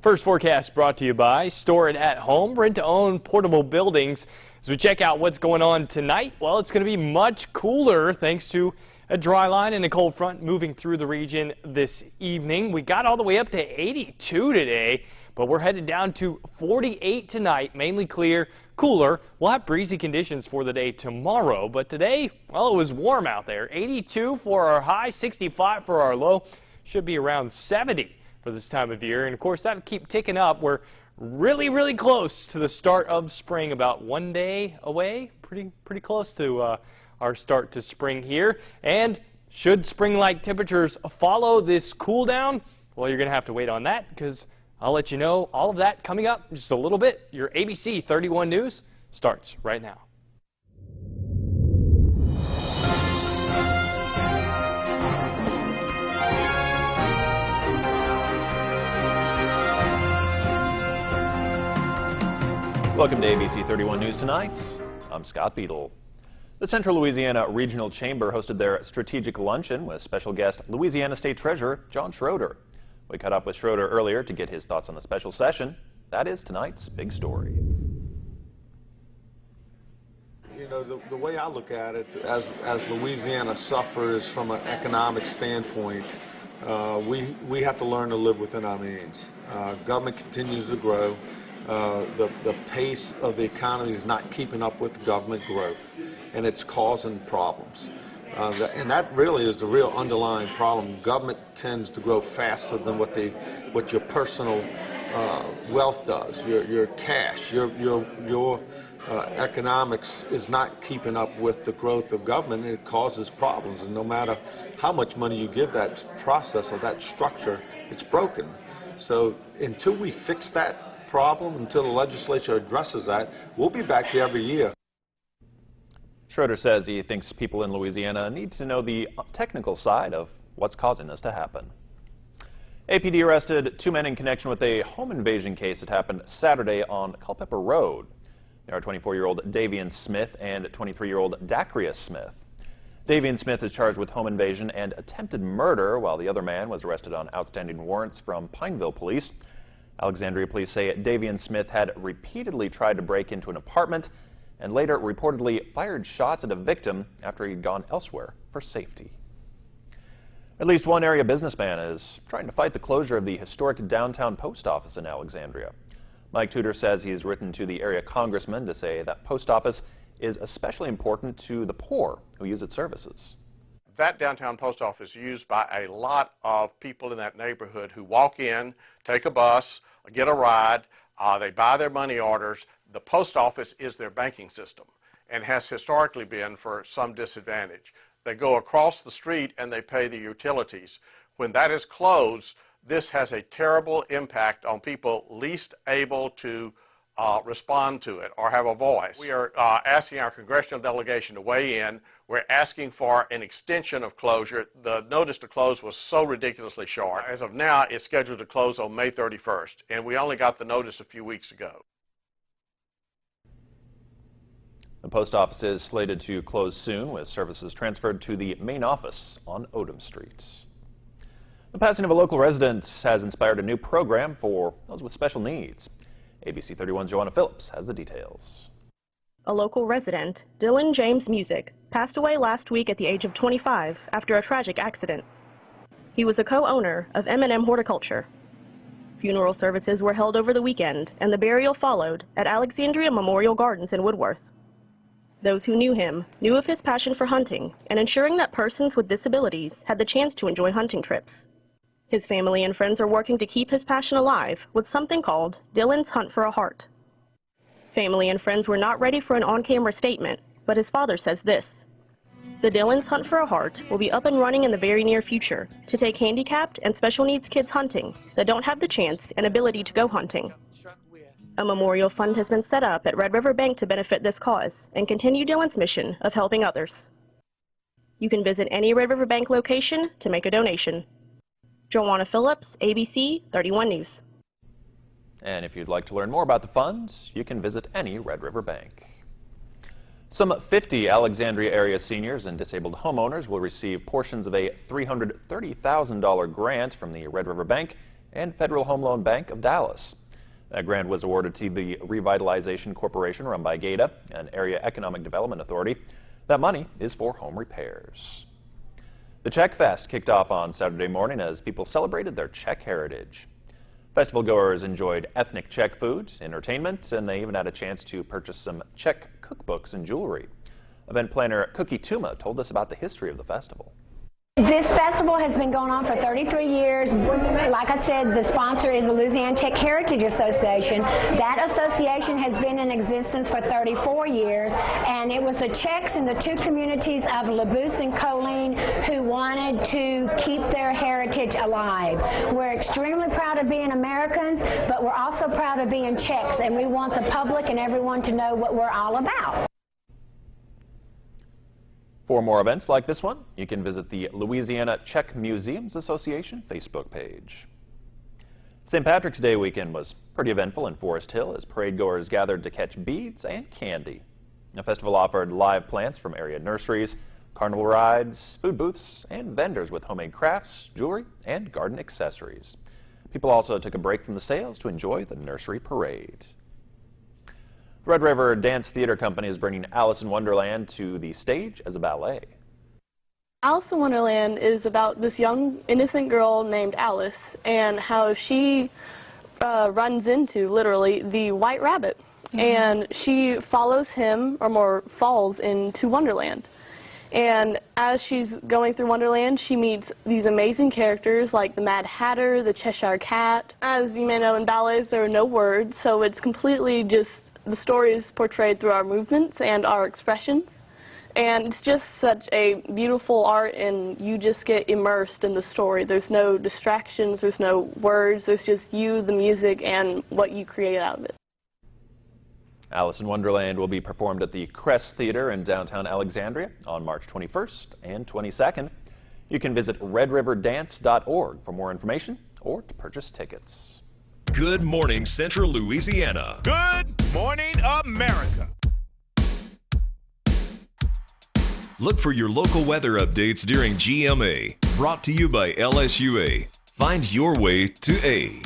First forecast brought to you by Store It at Home, rent-to-own portable buildings. As we check out what's going on tonight, well, it's going to be much cooler thanks to a dry line and a cold front moving through the region this evening. We got all the way up to 82 today, but we're headed down to 48 tonight, mainly clear, cooler. We'll have breezy conditions for the day tomorrow, but today, well, it was warm out there. 82 for our high, 65 for our low. Should be around 70 for this time of year, and of course that'll keep ticking up. We're really close to the start of spring, about 1 day away, pretty close to our start to spring here. And should spring-like temperatures follow this cool down, well, you're gonna have to wait on that, because I'll let you know all of that coming up in just a little bit. Your ABC 31 News starts right now. Welcome to ABC 31 News Tonight. I'm Scott Beadle. The Central Louisiana Regional Chamber hosted their strategic luncheon with special guest Louisiana State Treasurer John Schroeder. We caught up with Schroeder earlier to get his thoughts on the special session. That is tonight's big story. You know, the way I look at it, as Louisiana suffers from an economic standpoint, we have to learn to live within our means. Government continues to grow. The pace of the economy is not keeping up with government growth, and it's causing problems. And that really is the real underlying problem. Government tends to grow faster than what your personal wealth does. Your cash, your economics is not keeping up with the growth of government, and it causes problems. And no matter how much money you give that process or that structure, it's broken. So until we fix that problem, until the legislature addresses that, we'll be back here every year. Schroeder says he thinks people in Louisiana need to know the technical side of what's causing this to happen. APD arrested 2 men in connection with a home invasion case that happened Saturday on Culpeper Road. They are 24-year-old Davian Smith and 23-year-old Dacria Smith. Davian Smith is charged with home invasion and attempted murder, while the other man was arrested on outstanding warrants from Pineville police. Alexandria police say Davian Smith had repeatedly tried to break into an apartment and later reportedly fired shots at a victim after he'd gone elsewhere for safety. At least one area businessman is trying to fight the closure of the historic downtown post office in Alexandria. Mike Tudor says he's written to the area congressman to say that post office is especially important to the poor who use its services. That downtown post office is used by a lot of people in that neighborhood who walk in, take a bus, get a ride, they buy their money orders. The post office is their banking system and has historically been for some disadvantage. They go across the street and they pay the utilities. When that is closed, this has a terrible impact on people least able to respond to it or have a voice. We are asking our congressional delegation to weigh in. We're asking for an extension of closure. The notice to close was so ridiculously short. As of now, it's scheduled to close on May 31st, and we only got the notice a few weeks ago. The post office is slated to close soon, with services transferred to the main office on Odom Street. The passing of a local resident has inspired a new program for those with special needs. ABC 31's Joanna Phillips has the details. A local resident, Dylan James Music, passed away last week at the age of 25 after a tragic accident. He was a co-owner of M&M Horticulture. Funeral services were held over the weekend, and the burial followed at Alexandria Memorial Gardens in Woodworth. Those who knew him knew of his passion for hunting and ensuring that persons with disabilities had the chance to enjoy hunting trips. His family and friends are working to keep his passion alive with something called Dylan's Hunt for a Heart. Family and friends were not ready for an on-camera statement, but his father says this: the Dylan's Hunt for a Heart will be up and running in the very near future to take handicapped and special needs kids hunting that don't have the chance and ability to go hunting. A memorial fund has been set up at Red River Bank to benefit this cause and continue Dylan's mission of helping others. You can visit any Red River Bank location to make a donation. Joanna Phillips, ABC 31 News. And if you'd like to learn more about the fund, you can visit any Red River bank. Some 50 Alexandria area seniors and disabled homeowners will receive portions of a $330,000 grant from the Red River Bank and Federal Home Loan Bank of Dallas. That grant was awarded to the Revitalization Corporation run by GATA, an area economic development authority. That money is for home repairs. The Czech Fest kicked off on Saturday morning as people celebrated their Czech heritage. Festival goers enjoyed ethnic Czech food, entertainment, and they even had a chance to purchase some Czech cookbooks and jewelry. Event planner Cookie Tuma told us about the history of the festival. This festival has been going on for 33 years. Like I said, the sponsor is the Louisiana Czech Heritage Association. That association has been in existence for 34 years, and it was the Czechs in the two communities of Labus and Kolín who wanted to keep their heritage alive. We're extremely proud of being Americans, but we're also proud of being Czechs, and we want the public and everyone to know what we're all about. For more events like this one, you can visit the Louisiana Czech Museums Association Facebook page. St. Patrick's Day weekend was pretty eventful in Forest Hill as parade goers gathered to catch beads and candy. The festival offered live plants from area nurseries, carnival rides, food booths, and vendors with homemade crafts, jewelry, and garden accessories. People also took a break from the sales to enjoy the nursery parade. Red River Dance Theater Company is bringing Alice in Wonderland to the stage as a ballet. Alice in Wonderland is about this young, innocent girl named Alice and how she runs into, literally, the White Rabbit. And she follows him, or more, falls into Wonderland. And as she's going through Wonderland, she meets these amazing characters like the Mad Hatter, the Cheshire Cat. As you may know, in ballets there are no words, so it's completely just the story is portrayed through our movements and our expressions. And it's just such a beautiful art, and you just get immersed in the story. There's no distractions, there's no words, there's just you, the music, and what you create out of it. Alice in Wonderland will be performed at the Crest Theater in downtown Alexandria on March 21st and 22nd. You can visit redriverdance.org for more information or to purchase tickets. Good morning, Central Louisiana. Good morning, America. Look for your local weather updates during GMA. Brought to you by LSUA. Find your way to A.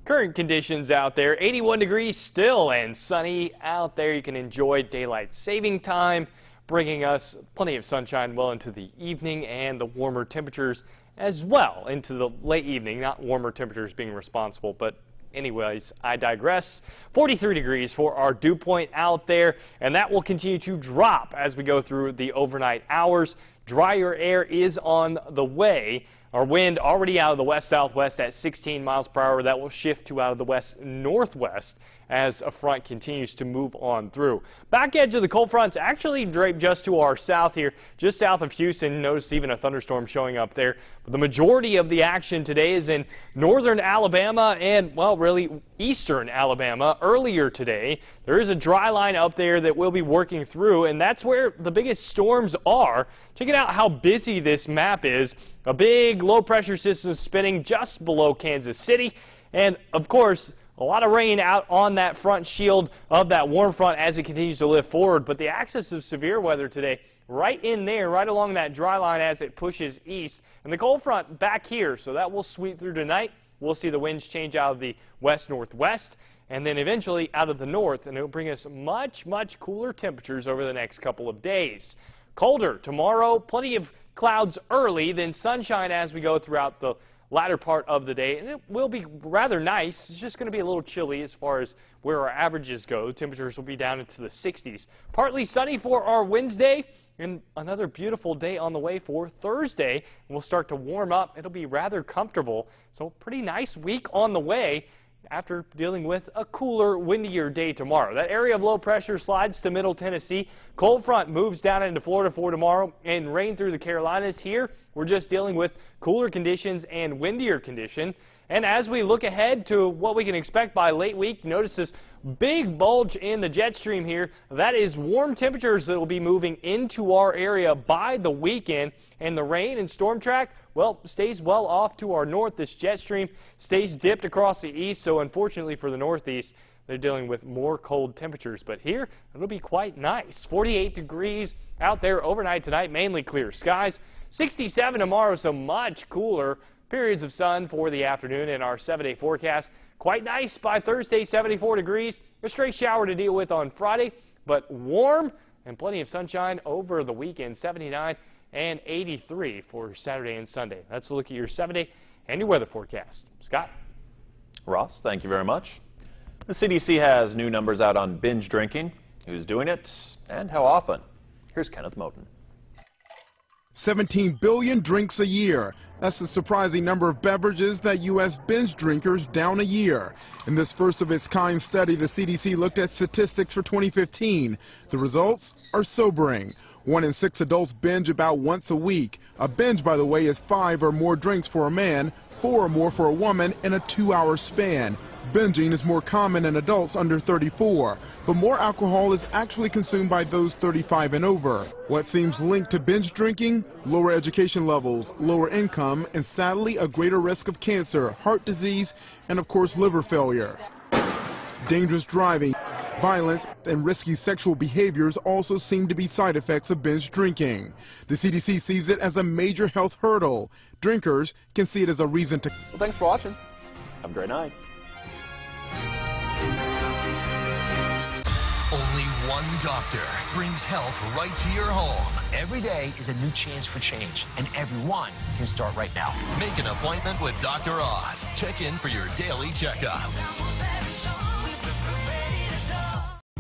Current conditions out there, 81 degrees still and sunny out there. You can enjoy daylight saving time, bringing us plenty of sunshine well into the evening, and the warmer temperatures as well into the late evening. Not warmer temperatures being responsible, but anyways, I digress. 43 degrees for our dew point out there, and that will continue to drop as we go through the overnight hours. Drier air is on the way. Our wind already out of the west-southwest at 16 miles per hour. That will shift to out of the west-northwest as a front continues to move on through. Back edge of the cold front's actually draped just to our south here, just south of Houston. Notice even a thunderstorm showing up there. But the majority of the action today is in northern Alabama and, well, really eastern Alabama. Earlier today, there is a dry line up there that we'll be working through, and that's where the biggest storms are. Check it out how busy this map is. A big low-pressure system spinning just below Kansas City, and, of course, a lot of rain out on that front shield of that warm front as it continues to lift forward. But the axis of severe weather today right in there, right along that dry line as it pushes east. And the cold front back here, so that will sweep through tonight. We'll see the winds change out of the west-northwest and then eventually out of the north, and it will bring us much, much cooler temperatures over the next couple of days. Colder tomorrow, plenty of clouds early, then sunshine as we go throughout the latter part of the day, and it will be rather nice. It's just going to be a little chilly as far as where our averages go. Temperatures will be down into the 60s. Partly sunny for our Wednesday, and another beautiful day on the way for Thursday. We'll start to warm up. It'll be rather comfortable, so pretty nice week on the way after dealing with a cooler, windier day tomorrow. That area of low pressure slides to middle Tennessee. Cold front moves down into Florida for tomorrow, and rain through the Carolinas here. We're just dealing with cooler conditions and windier condition. And as we look ahead to what we can expect by late week, notice this big bulge in the jet stream here. That is warm temperatures that will be moving into our area by the weekend. And the rain and storm track, well, stays well off to our north. This jet stream stays dipped across the east, so unfortunately for the northeast, they're dealing with more cold temperatures. But here, it'll be quite nice. 48 degrees out there overnight tonight, mainly clear skies. 67 tomorrow, so much cooler. Periods of sun for the afternoon in our 7-day forecast. Quite nice by Thursday, 74 degrees. A stray shower to deal with on Friday, but warm and plenty of sunshine over the weekend. 79 and 83 for Saturday and Sunday. Let's look at your 7-day and your weather forecast. Scott? Ross, thank you very much. The CDC has new numbers out on binge drinking, who's doing it, and how often. Here's Kenneth Moten. 17 billion drinks a year. That's the surprising number of beverages that U.S. binge drinkers down a year. In this first of its kind study, the CDC looked at statistics for 2015. The results are sobering. 1 in 6 adults binge about once a week. A binge, by the way, is 5 or more drinks for a man, 4 or more for a woman in a 2-hour span. Binging is more common in adults under 34, but more alcohol is actually consumed by those 35 and over. What seems linked to binge drinking? Lower education levels, lower income, and sadly a greater risk of cancer, heart disease, and of course liver failure. Dangerous driving, violence, and risky sexual behaviors also seem to be side effects of binge drinking. The CDC sees it as a major health hurdle. Drinkers can see it as a reason to... Well, thanks for watching. Have a great night. Only one doctor brings health right to your home. Every day is a new chance for change, and everyone can start right now. Make an appointment with Dr. Oz. Check in for your daily checkup.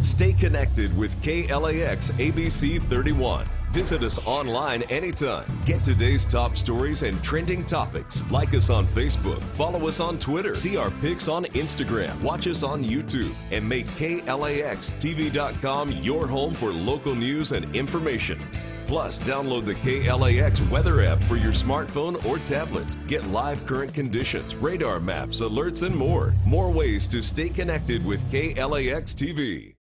Stay connected with KLAX ABC31. Visit us online anytime. Get today's top stories and trending topics. Like us on Facebook. Follow us on Twitter. See our pics on Instagram. Watch us on YouTube. And make KLAXTV.com your home for local news and information. Plus, download the KLAX weather app for your smartphone or tablet. Get live current conditions, radar maps, alerts, and more. More ways to stay connected with KLAX TV.